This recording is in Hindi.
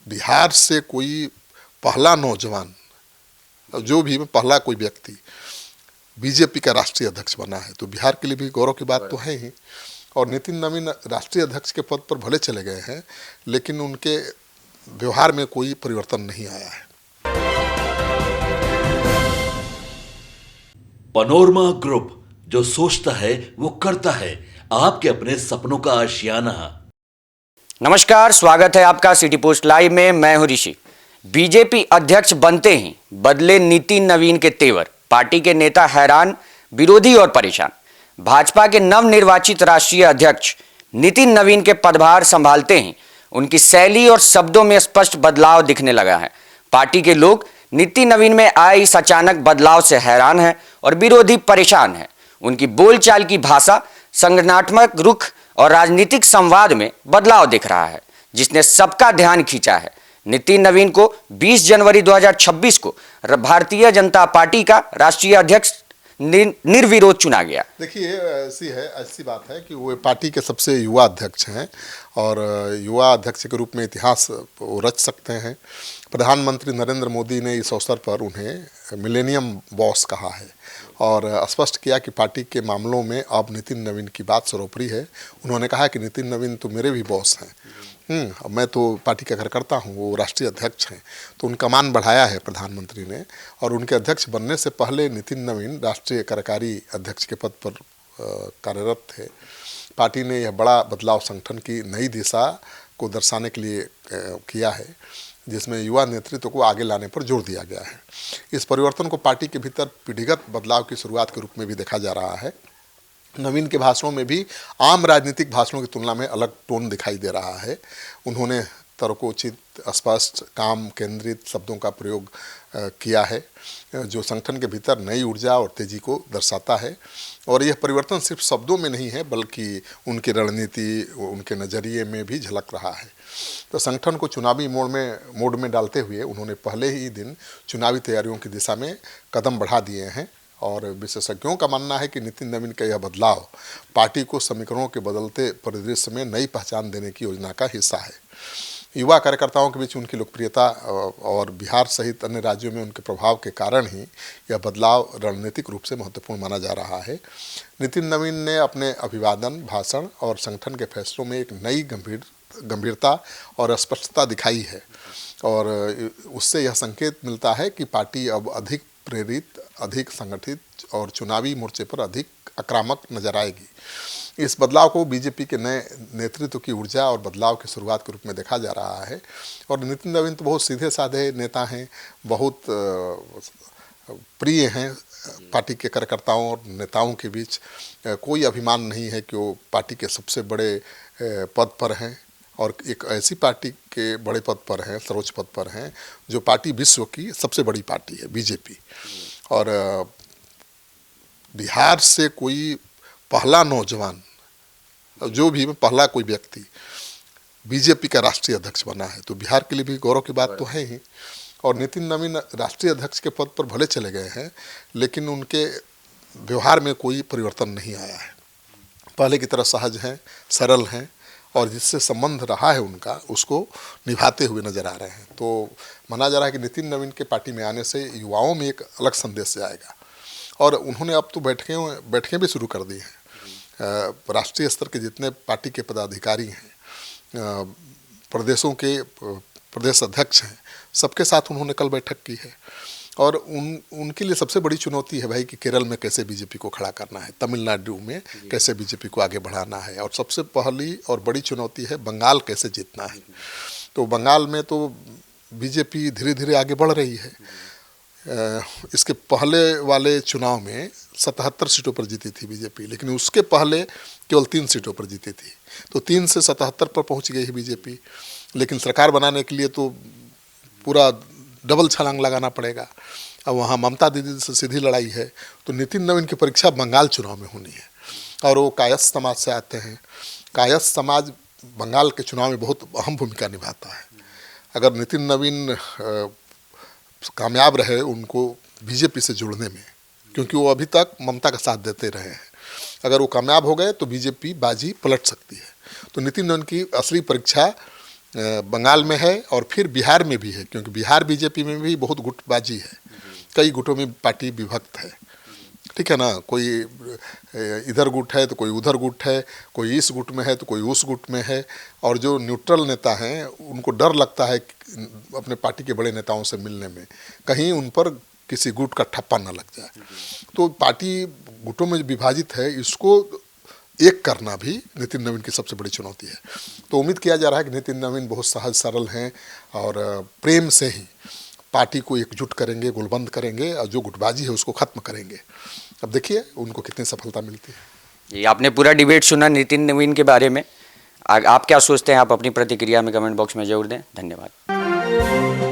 बिहार से कोई पहला नौजवान, जो भी पहला कोई व्यक्ति बीजेपी का राष्ट्रीय अध्यक्ष बना है, तो बिहार के लिए भी गौरव की बात तो है ही। और नितिन नवीन राष्ट्रीय अध्यक्ष के पद पर भले चले गए हैं, लेकिन उनके व्यवहार में कोई परिवर्तन नहीं आया है। पनोरमा ग्रुप, जो सोचता है वो करता है, आपके अपने सपनों का आशियाना। नमस्कार, स्वागत है आपका सिटी पोस्ट लाइव में। मैं हूं ऋषि। बीजेपी अध्यक्ष बनते ही बदले नितिन नवीन के तेवर, पार्टी के नेता हैरान, विरोधी और परेशान। भाजपा के नवनिर्वाचित राष्ट्रीय अध्यक्ष नितिन नवीन के पदभार संभालते ही उनकी शैली और शब्दों में स्पष्ट बदलाव दिखने लगा है। पार्टी के लोग नितिन नवीन में आए इस अचानक बदलाव से हैरान हैं और विरोधी परेशान हैं। उनकी बोलचाल की भाषा, संगठनात्मक रुख और राजनीतिक संवाद में बदलाव दिख रहा है, जिसने सबका ध्यान खींचा है। नितिन नवीन को 20 जनवरी 2026 को भारतीय जनता पार्टी का राष्ट्रीय अध्यक्ष निर्विरोध चुना गया। देखिए, ऐसी बात है कि वो पार्टी के सबसे युवा अध्यक्ष हैं और युवा अध्यक्ष के रूप में इतिहास वो रच सकते हैं। प्रधानमंत्री नरेंद्र मोदी ने इस अवसर पर उन्हें मिलेनियम बॉस कहा है और स्पष्ट किया कि पार्टी के मामलों में अब नितिन नवीन की बात सर्वोपरि है। उन्होंने कहा कि नितिन नवीन तो मेरे भी बॉस हैं, मैं तो पार्टी का कार्यकर्ता हूँ, वो राष्ट्रीय अध्यक्ष हैं, तो उनका मान बढ़ाया है प्रधानमंत्री ने। और उनके अध्यक्ष बनने से पहले नितिन नवीन राष्ट्रीय कार्यकारी अध्यक्ष के पद पर कार्यरत थे। पार्टी ने यह बड़ा बदलाव संगठन की नई दिशा को दर्शाने के लिए किया है, जिसमें युवा नेतृत्व को आगे लाने पर जोर दिया गया है। इस परिवर्तन को पार्टी के भीतर पीढ़ीगत बदलाव की शुरुआत के रूप में भी देखा जा रहा है। नवीन के भाषणों में भी आम राजनीतिक भाषणों की तुलना में अलग टोन दिखाई दे रहा है। उन्होंने तर्कोचित, स्पष्ट, काम केंद्रित शब्दों का प्रयोग किया है, जो संगठन के भीतर नई ऊर्जा और तेजी को दर्शाता है। और यह परिवर्तन सिर्फ शब्दों में नहीं है, बल्कि उनकी रणनीति, उनके नज़रिए में भी झलक रहा है। तो संगठन को चुनावी मोड में डालते हुए उन्होंने पहले ही दिन चुनावी तैयारियों की दिशा में कदम बढ़ा दिए हैं। और विशेषज्ञों का मानना है कि नितिन नवीन का यह बदलाव पार्टी को समीकरणों के बदलते परिदृश्य में नई पहचान देने की योजना का हिस्सा है। युवा कार्यकर्ताओं के बीच उनकी लोकप्रियता और बिहार सहित अन्य राज्यों में उनके प्रभाव के कारण ही यह बदलाव रणनीतिक रूप से महत्वपूर्ण माना जा रहा है। नितिन नवीन ने अपने अभिवादन, भाषण और संगठन के फैसलों में एक नई गंभीरता और स्पष्टता दिखाई है और उससे यह संकेत मिलता है कि पार्टी अब अधिक प्रेरित, अधिक संगठित और चुनावी मोर्चे पर अधिक आक्रामक नजर आएगी। इस बदलाव को बीजेपी के नए नेतृत्व की ऊर्जा और बदलाव की शुरुआत के रूप में देखा जा रहा है। और नितिन नवीन तो बहुत सीधे साधे नेता हैं, बहुत प्रिय हैं पार्टी के कार्यकर्ताओं और नेताओं के बीच। कोई अभिमान नहीं है कि वो पार्टी के सबसे बड़े पद पर हैं और एक ऐसी पार्टी के बड़े पद पर हैं, सर्वोच्च पद पर हैं, जो पार्टी विश्व की सबसे बड़ी पार्टी है, बीजेपी। और बिहार से कोई पहला नौजवान, जो भी पहला कोई व्यक्ति बीजेपी का राष्ट्रीय अध्यक्ष बना है, तो बिहार के लिए भी गौरव की बात तो है ही। और नितिन नवीन राष्ट्रीय अध्यक्ष के पद पर भले चले गए हैं, लेकिन उनके व्यवहार में कोई परिवर्तन नहीं आया है। पहले की तरह सहज हैं, सरल हैं और जिससे संबंध रहा है उनका, उसको निभाते हुए नजर आ रहे हैं। तो माना जा रहा है कि नितिन नवीन के पार्टी में आने से युवाओं में एक अलग संदेश जाएगा। और उन्होंने अब तो बैठकें भी शुरू कर दी हैं। राष्ट्रीय स्तर के जितने पार्टी के पदाधिकारी हैं, प्रदेशों के प्रदेश अध्यक्ष हैं, सबके साथ उन्होंने कल बैठक की है। और उनके लिए सबसे बड़ी चुनौती है भाई कि केरल में कैसे बीजेपी को खड़ा करना है, तमिलनाडु में कैसे बीजेपी को आगे बढ़ाना है, और सबसे पहली और बड़ी चुनौती है बंगाल कैसे जीतना है। तो बंगाल में तो बीजेपी धीरे धीरे आगे बढ़ रही है। इसके पहले वाले चुनाव में 77 सीटों पर जीती थी बीजेपी, लेकिन उसके पहले केवल 3 सीटों पर जीती थी। तो 3 से 77 पर पहुंच गई है बीजेपी। लेकिन सरकार बनाने के लिए तो पूरा डबल छलांग लगाना पड़ेगा। अब वहाँ ममता दीदी से सीधी लड़ाई है, तो नितिन नवीन की परीक्षा बंगाल चुनाव में होनी है। और वो कायस्थ समाज से आते हैं। कायस्थ समाज बंगाल के चुनाव में बहुत अहम भूमिका निभाता है। अगर नितिन नवीन कामयाब रहे उनको बीजेपी से जुड़ने में, क्योंकि वो अभी तक ममता का साथ देते रहे हैं, अगर वो कामयाब हो गए तो बीजेपी बाजी पलट सकती है। तो नितिन नवीन की असली परीक्षा बंगाल में है और फिर बिहार में भी है, क्योंकि बिहार बीजेपी में भी बहुत गुटबाजी है, कई गुटों में पार्टी विभक्त है, ठीक है ना। कोई इधर गुट है तो कोई उधर गुट है, कोई इस गुट में है तो कोई उस गुट में है, और जो न्यूट्रल नेता हैं उनको डर लगता है अपने पार्टी के बड़े नेताओं से मिलने में, कहीं उन पर किसी गुट का ठप्पा न लग जाए। तो पार्टी गुटों में विभाजित है, इसको एक करना भी नितिन नवीन की सबसे बड़ी चुनौती है। तो उम्मीद किया जा रहा है कि नितिन नवीन बहुत सहज सरल हैं और प्रेम से ही पार्टी को एकजुट करेंगे, गोलबंद करेंगे और जो गुटबाजी है उसको खत्म करेंगे। अब देखिए उनको कितनी सफलता मिलती है। ये आपने पूरा डिबेट सुना नितिन नवीन के बारे में। आप क्या सोचते हैं, आप अपनी प्रतिक्रिया में कमेंट बॉक्स में जरूर दें। धन्यवाद।